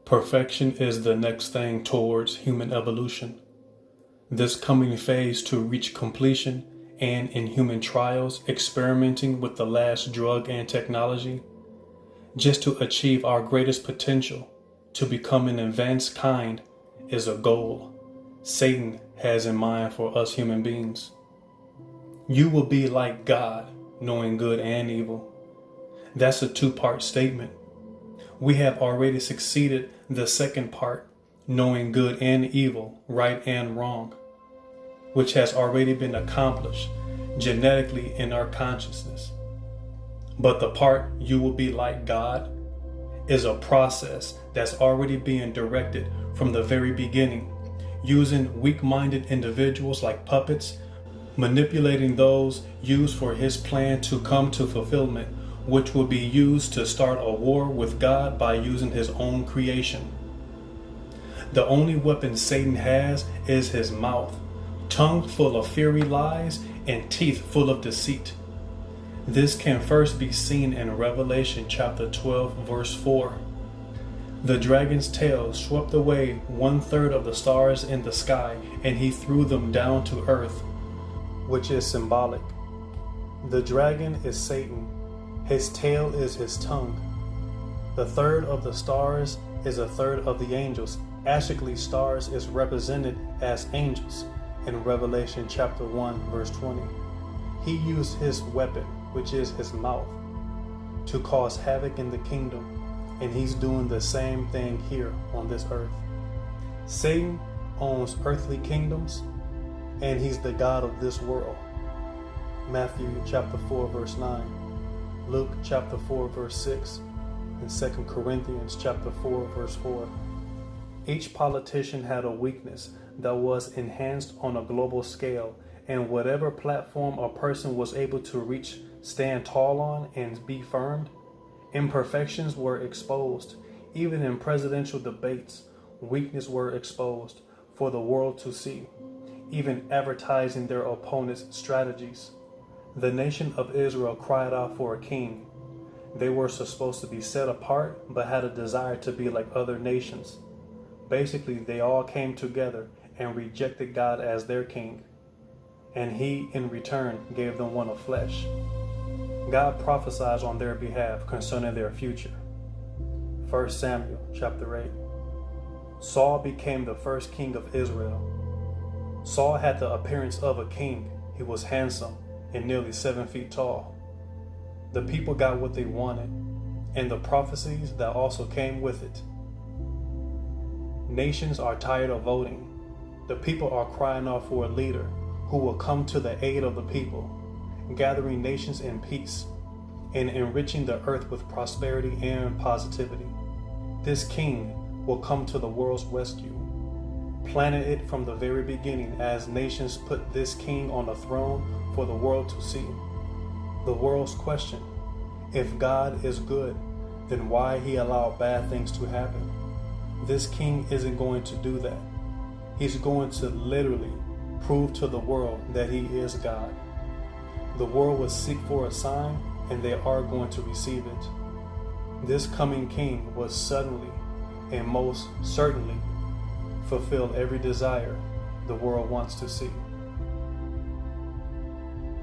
Perfection is the next thing towards human evolution. This coming phase to reach completion and in human trials, experimenting with the last drug and technology, just to achieve our greatest potential to become an advanced kind is a goal Satan has in mind for us human beings. You will be like God, knowing good and evil. That's a two-part statement. We have already succeeded the second part, knowing good and evil, right and wrong, which has already been accomplished genetically in our consciousness. But the part you will be like God is a process that's already being directed from the very beginning, using weak-minded individuals like puppets, manipulating those used for his plan to come to fulfillment, which will be used to start a war with God by using his own creation. The only weapon Satan has is his mouth, tongue full of fiery lies and teeth full of deceit. This can first be seen in Revelation chapter 12, verse 4. The dragon's tail swept away 1/3 of the stars in the sky, and he threw them down to earth, which is symbolic. The dragon is Satan. His tail is his tongue. The third of the stars is a third of the angels. Actually, stars is represented as angels in Revelation chapter 1, verse 20. He used his weapon, which is his mouth, to cause havoc in the kingdom, and he's doing the same thing here on this earth. Satan owns earthly kingdoms, and he's the God of this world. Matthew chapter 4, verse 9. Luke chapter 4, verse 6, and 2 Corinthians chapter 4, verse 4. Each politician had a weakness that was enhanced on a global scale, and whatever platform a person was able to reach, stand tall on, and be firm, imperfections were exposed. Even in presidential debates, weakness were exposed for the world to see, even advertising their opponents' strategies. The nation of Israel cried out for a king. They were supposed to be set apart, but had a desire to be like other nations. Basically, they all came together and rejected God as their king, and he, in return, gave them one of flesh. God prophesies on their behalf concerning their future. 1 Samuel chapter 8. Saul became the first king of Israel. Saul had the appearance of a king. He was handsome and nearly 7 feet tall. The people got what they wanted, and the prophecies that also came with it. Nations are tired of voting. The people are crying out for a leader who will come to the aid of the people, gathering nations in peace and enriching the earth with prosperity and positivity. This king will come to the world's rescue, planning it from the very beginning as nations put this king on a throne for the world to see. The world's question: if God is good, then why he allowed bad things to happen? This king isn't going to do that. He's going to literally prove to the world that he is God. The world will seek for a sign, and they are going to receive it. This coming king will suddenly and most certainly fulfill every desire the world wants to see.